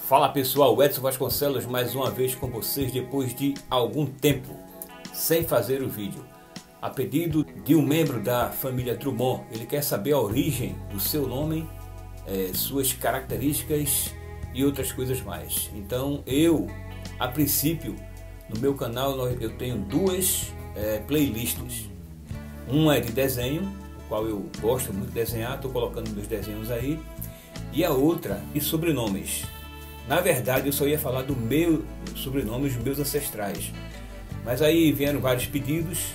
Fala pessoal, Edson Vasconcelos mais uma vez com vocês depois de algum tempo sem fazer o vídeo. A pedido de um membro da família Drummond, ele quer saber a origem do seu nome, suas características e outras coisas mais. Então eu, a princípio, no meu canal eu tenho duas playlists. Uma é de desenho, o qual eu gosto muito de desenhar, estou colocando meus desenhos aí. E a outra de sobrenomes. Na verdade eu só ia falar do meu sobrenome, dos meus ancestrais. Mas aí vieram vários pedidos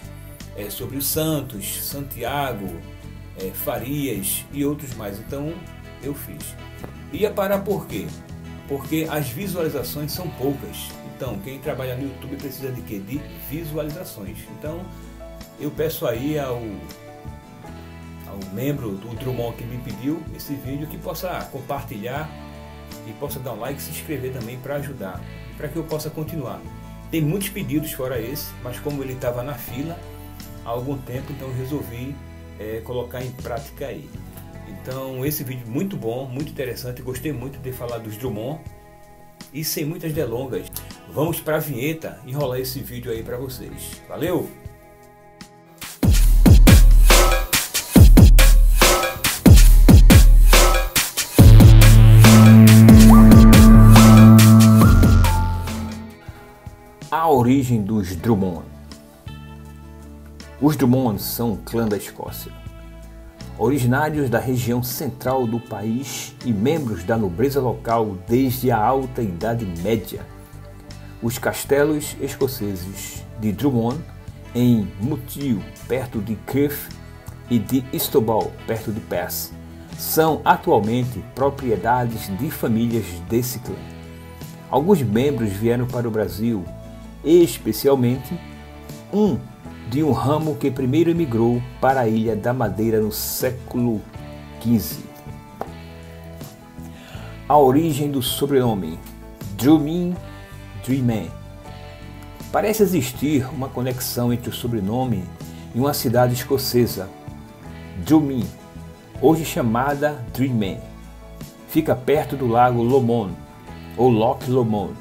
sobre os Santos, Santiago, Farias e outros mais. Então eu fiz. Ia parar por quê? Porque as visualizações são poucas. Então quem trabalha no YouTube precisa de quê? De visualizações. Então eu peço aí ao membro do Drummond que me pediu esse vídeo que possa compartilhar e possa dar um like e se inscrever também para ajudar, para que eu possa continuar. Tem muitos pedidos fora esse, mas como ele estava na fila há algum tempo, então eu resolvi colocar em prática aí. Então esse vídeo muito bom, muito interessante, gostei muito de falar dos Drummond. E sem muitas delongas, vamos para a vinheta e enrolar esse vídeo aí para vocês. Valeu! A origem dos Drummond. Os Drummond são um clã da Escócia, originários da região central do país e membros da nobreza local desde a Alta Idade Média. Os castelos escoceses de Drummond, em Moutier, perto de Cardiff, e de Estobal, perto de Perth, são atualmente propriedades de famílias desse clã. Alguns membros vieram para o Brasil, especialmente de um ramo que primeiro emigrou para a Ilha da Madeira no século XV. A origem do sobrenome Drummond. Parece existir uma conexão entre o sobrenome e uma cidade escocesa, Drummond, hoje chamada Drummond. Fica perto do lago Lomond, ou Loch Lomond,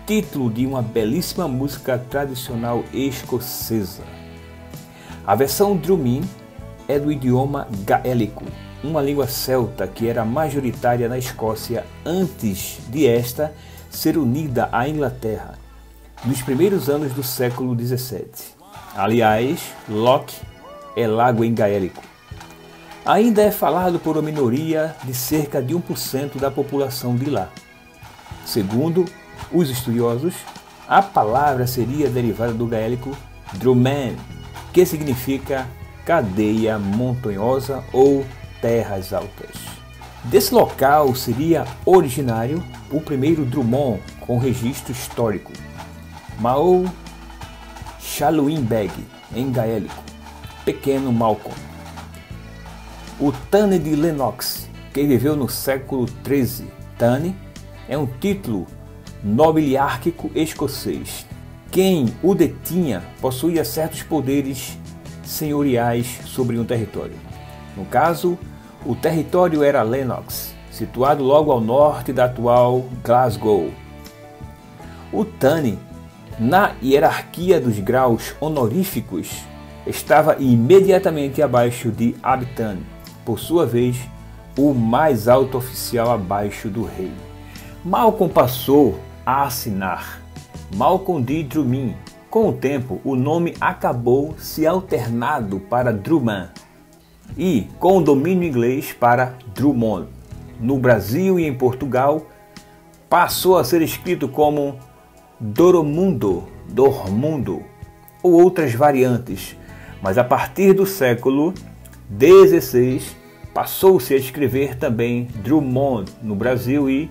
título de uma belíssima música tradicional escocesa. A versão Drummond é do idioma gaélico, uma língua celta que era majoritária na Escócia antes de esta ser unida à Inglaterra, nos primeiros anos do século XVII. Aliás, Loch é lago em gaélico. Ainda é falado por uma minoria de cerca de 1% da população de lá. Segundo os estudiosos, a palavra seria derivada do gaélico Drummond, que significa cadeia montanhosa ou terras altas. Desse local seria originário o primeiro Drummond com registro histórico, Mal Shaluinbeg, em gaélico, Pequeno Malcolm. O Tane de Lennox, que viveu no século XIII. Tane é um título nobiliárquico escocês. Quem o detinha possuía certos poderes senhoriais sobre um território. No caso, o território era Lennox, situado logo ao norte da atual Glasgow. O Tane, na hierarquia dos graus honoríficos, estava imediatamente abaixo de Abtane, por sua vez, o mais alto oficial abaixo do rei. Malcolm passou a assinar Malcolm de Drummond. Com o tempo, o nome acabou se alternando para Drummond e, com o domínio inglês, para Drummond. No Brasil e em Portugal, passou a ser escrito como Doromundo, Dormundo ou outras variantes, mas a partir do século XVI passou-se a escrever também Drummond no Brasil e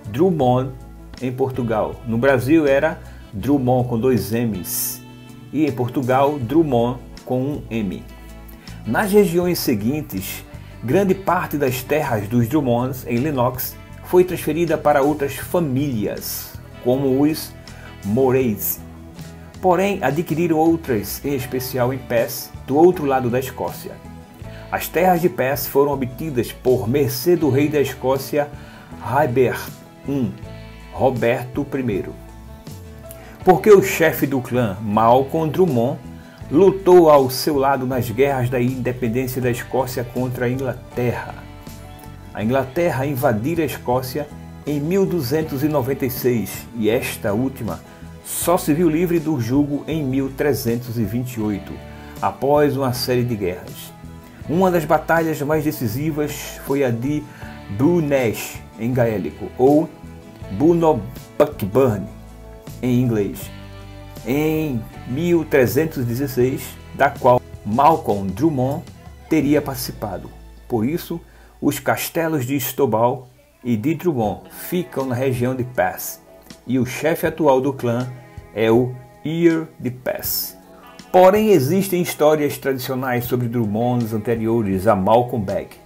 Drummond em Portugal. No Brasil era Drummond com 2 M's e em Portugal Drummond com 1 M. Nas regiões seguintes, grande parte das terras dos Drummonds em Lennox foi transferida para outras famílias, como os Moreys. Porém, adquiriram outras, em especial em Perth, do outro lado da Escócia. As terras de Perth foram obtidas por mercê do rei da Escócia, Raibert, 1. Roberto I. Porque o chefe do clã, Malcolm Drummond, lutou ao seu lado nas guerras da independência da Escócia contra a Inglaterra. A Inglaterra invadira a Escócia em 1296 e esta última só se viu livre do jugo em 1328, após uma série de guerras. Uma das batalhas mais decisivas foi a de Bunnesh, em gaélico, ou Bunnobuckburn, em inglês, em 1316, da qual Malcolm Drummond teria participado. Por isso, os castelos de Stoball e de Drummond ficam na região de Pass, e o chefe atual do clã é o Earl de Pass. Porém, existem histórias tradicionais sobre Drummonds anteriores a Malcolm Beck.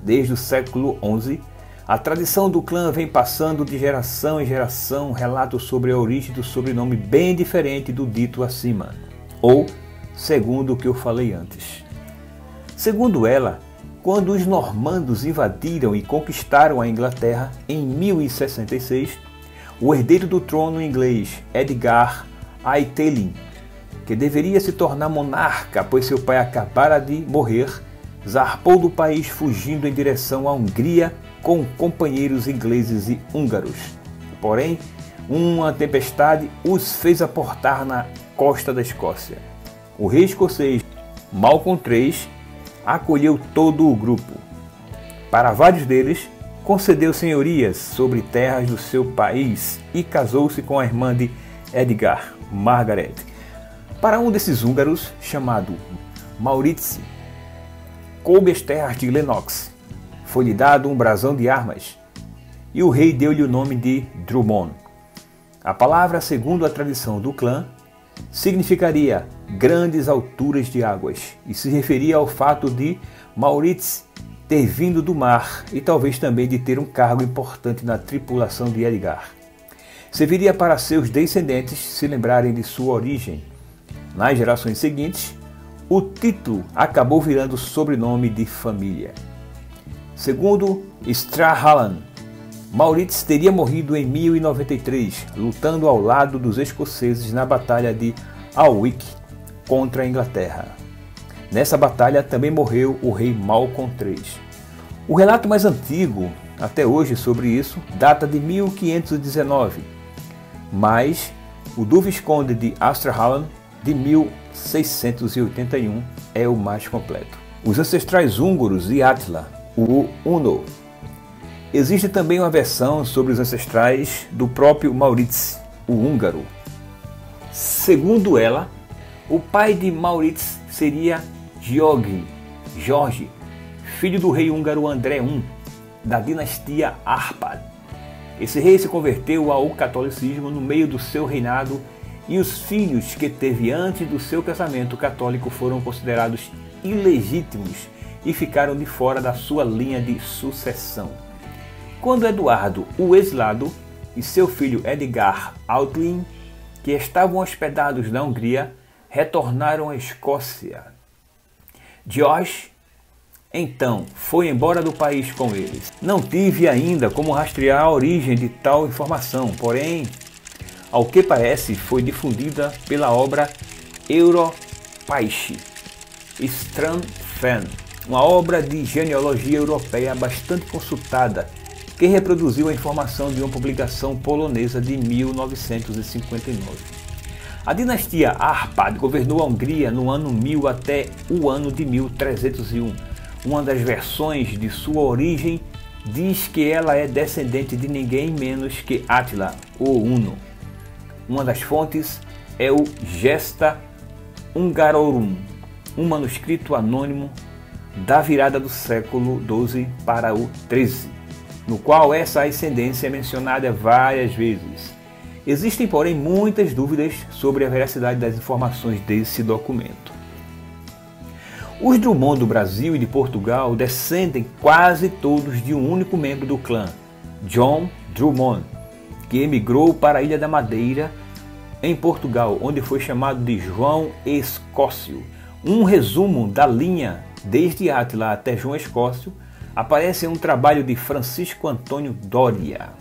Desde o século XI, a tradição do clã vem passando de geração em geração relatos sobre a origem do sobrenome bem diferente do dito acima, ou segundo o que eu falei antes. Segundo ela, quando os normandos invadiram e conquistaram a Inglaterra em 1066, o herdeiro do trono inglês, Edgar Atheling, que deveria se tornar monarca pois seu pai acabara de morrer, zarpou do país fugindo em direção à Hungria com companheiros ingleses e húngaros. Porém, uma tempestade os fez aportar na costa da Escócia. O rei escocês Malcolm III acolheu todo o grupo. Para vários deles, concedeu senhorias sobre terras do seu país e casou-se com a irmã de Edgar, Margaret. Para um desses húngaros, chamado Maurice, coube as terras de Lennox. Foi-lhe dado um brasão de armas, e o rei deu-lhe o nome de Drummond. A palavra, segundo a tradição do clã, significaria grandes alturas de águas, e se referia ao fato de Maurice ter vindo do mar e talvez também de ter um cargo importante na tripulação de Edgar. Serviria para seus descendentes se lembrarem de sua origem. Nas gerações seguintes, o título acabou virando sobrenome de família. Segundo Strahallan, Maurice teria morrido em 1093, lutando ao lado dos escoceses na Batalha de Alnwick contra a Inglaterra. Nessa batalha também morreu o rei Malcolm III. O relato mais antigo, até hoje, sobre isso, data de 1519, mas o do Visconde de Strahallan, de 1681, é o mais completo. Os ancestrais húngaros e Átila, o Uno. Existe também uma versão sobre os ancestrais do próprio Maurice, o húngaro. Segundo ela, o pai de Maurice seria Jorge, filho do rei húngaro André I, da dinastia Árpád. Esse rei se converteu ao catolicismo no meio do seu reinado e os filhos que teve antes do seu casamento católico foram considerados ilegítimos e ficaram de fora da sua linha de sucessão. Quando Eduardo o Exilado e seu filho Edgar Atheling, que estavam hospedados na Hungria, retornaram à Escócia, George então foi embora do país com eles. Não tive ainda como rastrear a origem de tal informação, porém, ao que parece, foi difundida pela obra Europaiche Strandfen, uma obra de genealogia europeia bastante consultada, que reproduziu a informação de uma publicação polonesa de 1959. A dinastia Árpád governou a Hungria no ano 1000 até o ano de 1301. Uma das versões de sua origem diz que ela é descendente de ninguém menos que Átila, o Huno. Uma das fontes é o Gesta Hungarorum, um manuscrito anônimo da virada do século XII para o XIII, no qual essa ascendência é mencionada várias vezes. Existem, porém, muitas dúvidas sobre a veracidade das informações desse documento. Os Drummond do Brasil e de Portugal descendem quase todos de um único membro do clã, John Drummond, que emigrou para a Ilha da Madeira, em Portugal, onde foi chamado de João Escócio. Um resumo da linha desde Átila até João Escócio aparece em um trabalho de Francisco Antônio Doria.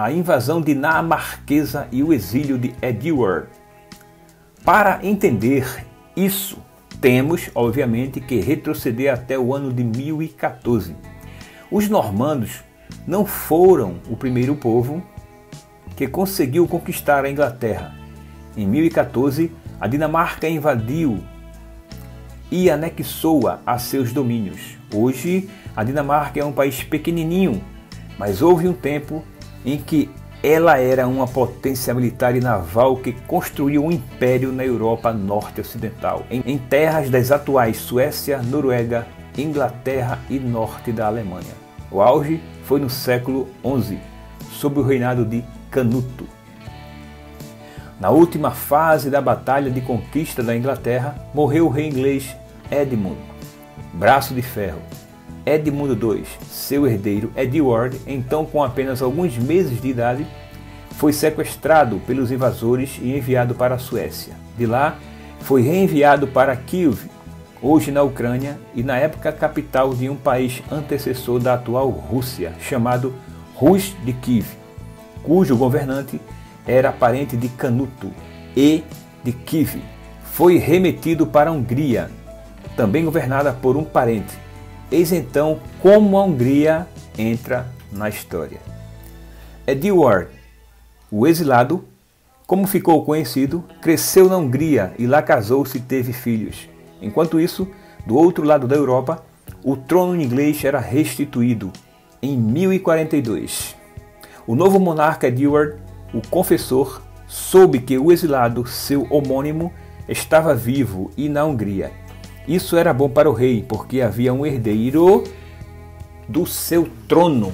a invasão dinamarquesa e o exílio de Edward. Para entender isso, temos, obviamente, que retroceder até o ano de 1014. Os normandos não foram o primeiro povo que conseguiu conquistar a Inglaterra. Em 1014, a Dinamarca invadiu e anexou-a a seus domínios. Hoje, a Dinamarca é um país pequenininho, mas houve um tempo em que ela era uma potência militar e naval que construiu um império na Europa Norte Ocidental, em terras das atuais Suécia, Noruega, Inglaterra e norte da Alemanha. O auge foi no século XI, sob o reinado de Canuto. Na última fase da Batalha de Conquista da Inglaterra, morreu o rei inglês Edmund, Braço de Ferro. Edmundo II, seu herdeiro Edward, então com apenas alguns meses de idade, foi sequestrado pelos invasores e enviado para a Suécia. De lá, foi reenviado para Kiev, hoje na Ucrânia, e na época capital de um país antecessor da atual Rússia, chamado Rus de Kiev, cujo governante era parente de Canuto e de Kiev. Foi remetido para a Hungria, também governada por um parente. Eis então como a Hungria entra na história. Edward, o exilado, como ficou conhecido, cresceu na Hungria e lá casou-se e teve filhos. Enquanto isso, do outro lado da Europa, o trono inglês era restituído em 1042. O novo monarca Edward, o confessor, soube que o exilado, seu homônimo, estava vivo e na Hungria. Isso era bom para o rei, porque havia um herdeiro do seu trono.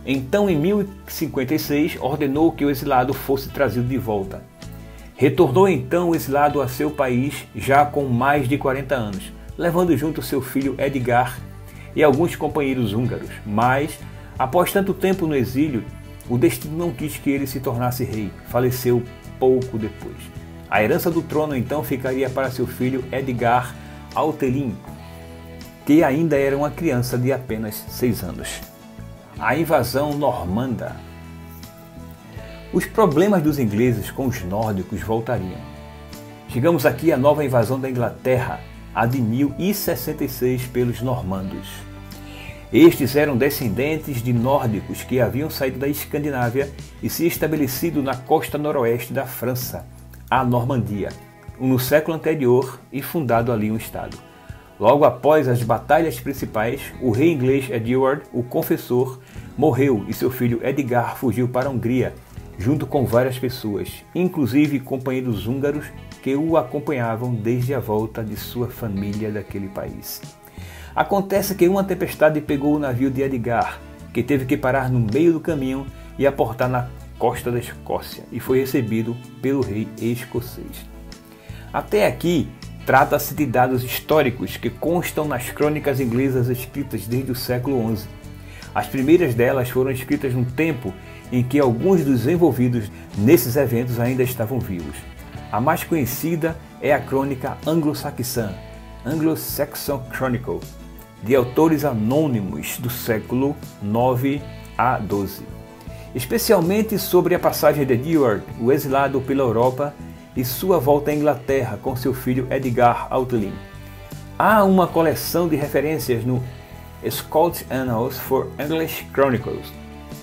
Então, em 1056, ordenou que o exilado fosse trazido de volta. Retornou então o exilado a seu país, já com mais de 40 anos, levando junto seu filho Edgar e alguns companheiros húngaros. Mas, após tanto tempo no exílio, o destino não quis que ele se tornasse rei. Faleceu pouco depois. A herança do trono então ficaria para seu filho Edgar Altelin, que ainda era uma criança de apenas 6 anos. A invasão normanda. Os problemas dos ingleses com os nórdicos voltariam. Chegamos aqui à nova invasão da Inglaterra, a de 1066 pelos normandos. Estes eram descendentes de nórdicos que haviam saído da Escandinávia e se estabelecido na costa noroeste da França, a Normandia, no século anterior, e fundado ali um estado. Logo após as batalhas principais, o rei inglês Edward, o Confessor, morreu e seu filho Edgar fugiu para a Hungria, junto com várias pessoas, inclusive companheiros húngaros que o acompanhavam desde a volta de sua família daquele país. Acontece que uma tempestade pegou o navio de Edgar, que teve que parar no meio do caminho e aportar na costa da Escócia, e foi recebido pelo rei escocês. Até aqui, trata-se de dados históricos que constam nas crônicas inglesas escritas desde o século XI. As primeiras delas foram escritas num tempo em que alguns dos envolvidos nesses eventos ainda estavam vivos. A mais conhecida é a crônica anglo-saxã, Anglo-Saxon Chronicle, de autores anônimos do século IX a XII, especialmente sobre a passagem de Edward, o exilado pela Europa, e sua volta à Inglaterra com seu filho Edgar Altelin. Há uma coleção de referências no Scottish Annals for English Chronicles.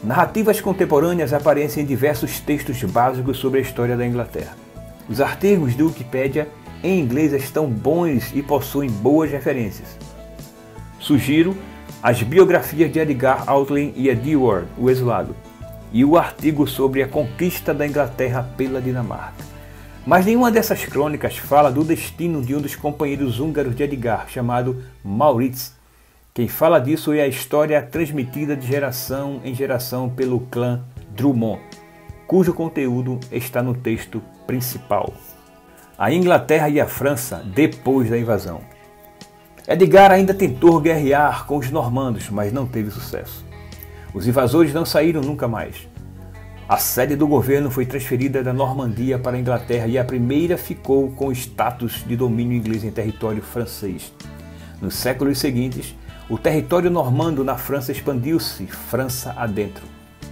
Narrativas contemporâneas aparecem em diversos textos básicos sobre a história da Inglaterra. Os artigos do Wikipedia em inglês estão bons e possuem boas referências. Sugiro as biografias de Edgar Altelin e Edward, o exilado, e o artigo sobre a conquista da Inglaterra pela Dinamarca. Mas nenhuma dessas crônicas fala do destino de um dos companheiros húngaros de Edgar, chamado Maurits. Quem fala disso é a história transmitida de geração em geração pelo clã Drummond, cujo conteúdo está no texto principal. A Inglaterra e a França depois da invasão. Edgar ainda tentou guerrear com os normandos, mas não teve sucesso. Os invasores não saíram nunca mais. A sede do governo foi transferida da Normandia para a Inglaterra e a primeira ficou com status de domínio inglês em território francês. Nos séculos seguintes, o território normando na França expandiu-se França adentro.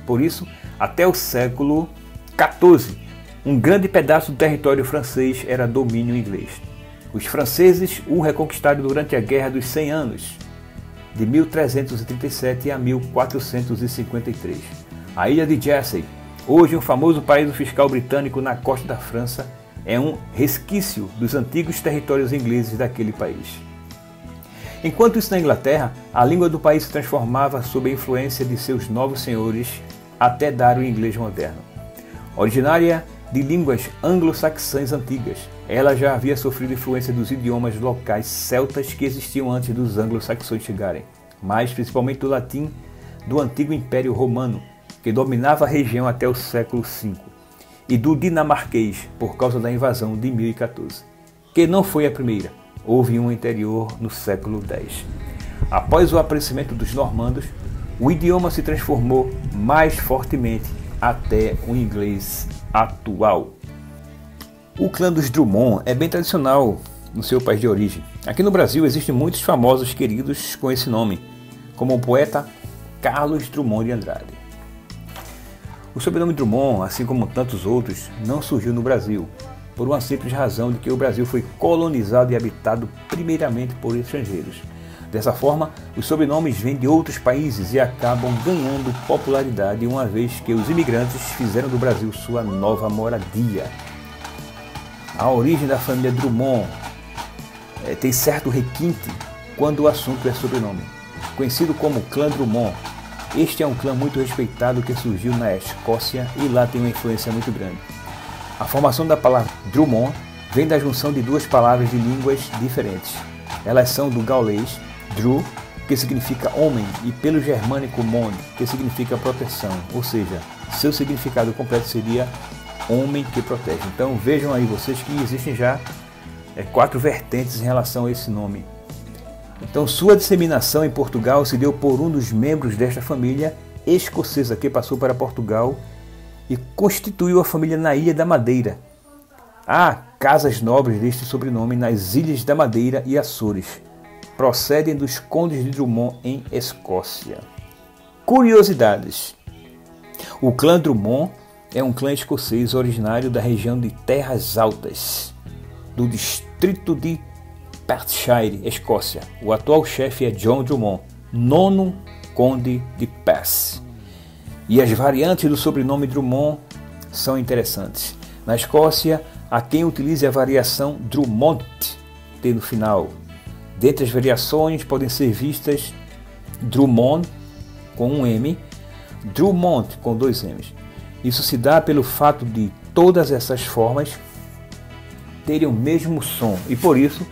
Por isso, até o século XIV, um grande pedaço do território francês era domínio inglês. Os franceses o reconquistaram durante a Guerra dos 100 Anos, de 1337 a 1453. A ilha de Jersey, hoje um famoso paraíso fiscal britânico na costa da França, é um resquício dos antigos territórios ingleses daquele país. Enquanto isso na Inglaterra, a língua do país se transformava sob a influência de seus novos senhores até dar o inglês moderno. Originária de línguas anglo-saxãs antigas, ela já havia sofrido influência dos idiomas locais celtas que existiam antes dos anglo-saxões chegarem, mas principalmente do latim do antigo Império Romano, que dominava a região até o século V, e do dinamarquês, por causa da invasão de 1014, que não foi a primeira, houve um anterior no século X. Após o aparecimento dos normandos, o idioma se transformou mais fortemente até o inglês atual. O clã dos Drummond é bem tradicional no seu país de origem. Aqui no Brasil existem muitos famosos queridos com esse nome, como o poeta Carlos Drummond de Andrade. O sobrenome Drummond, assim como tantos outros, não surgiu no Brasil, por uma simples razão de que o Brasil foi colonizado e habitado primeiramente por estrangeiros. Dessa forma, os sobrenomes vêm de outros países e acabam ganhando popularidade uma vez que os imigrantes fizeram do Brasil sua nova moradia. A origem da família Drummond tem certo requinte quando o assunto é sobrenome. Conhecido como clã Drummond, este é um clã muito respeitado que surgiu na Escócia e lá tem uma influência muito grande. A formação da palavra Drummond vem da junção de duas palavras de línguas diferentes. Elas são do gaulês Dru, que significa homem, e pelo germânico Mond, que significa proteção, ou seja, seu significado completo seria homem que protege. Então vejam aí vocês que existem já 4 vertentes em relação a esse nome. Então sua disseminação em Portugal se deu por um dos membros desta família escocesa que passou para Portugal e constituiu a família na Ilha da Madeira. Há casas nobres deste sobrenome nas Ilhas da Madeira e Açores. Procedem dos condes de Drummond em Escócia. Curiosidades. O clã Drummond é um clã escocês originário da região de Terras Altas, do distrito de Perthshire, Escócia. O atual chefe é John Drummond, 9º conde de Perth. E as variantes do sobrenome Drummond são interessantes. Na Escócia, há quem utilize a variação Drummond T no final. Dentre as variações podem ser vistas Drummond com um M, Drummond com 2 M's. Isso se dá pelo fato de todas essas formas terem o mesmo som e por isso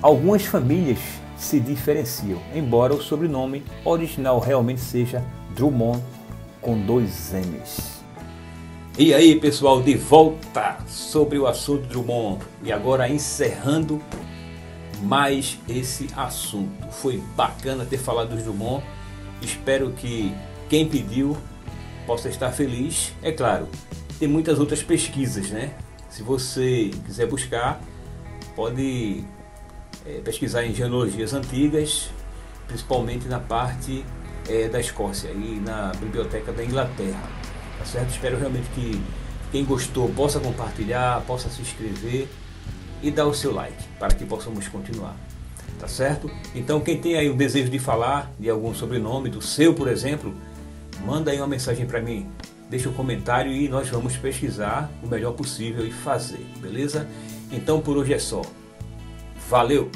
algumas famílias se diferenciam, embora o sobrenome original realmente seja Drummond com 2 M's. E aí pessoal, de volta sobre o assunto Drummond e agora encerrando mais esse assunto. Foi bacana ter falado dos Drummond, espero que quem pediu possa estar feliz. É claro, tem muitas outras pesquisas, né? Se você quiser buscar, pode pesquisar em genealogias antigas, principalmente na parte da Escócia e na biblioteca da Inglaterra, tá certo? Espero realmente que quem gostou possa compartilhar, possa se inscrever e dar o seu like para que possamos continuar, tá certo? Então quem tem aí o desejo de falar de algum sobrenome, do seu por exemplo, manda aí uma mensagem para mim, deixa um comentário e nós vamos pesquisar o melhor possível e fazer, beleza? Então por hoje é só. Valeu!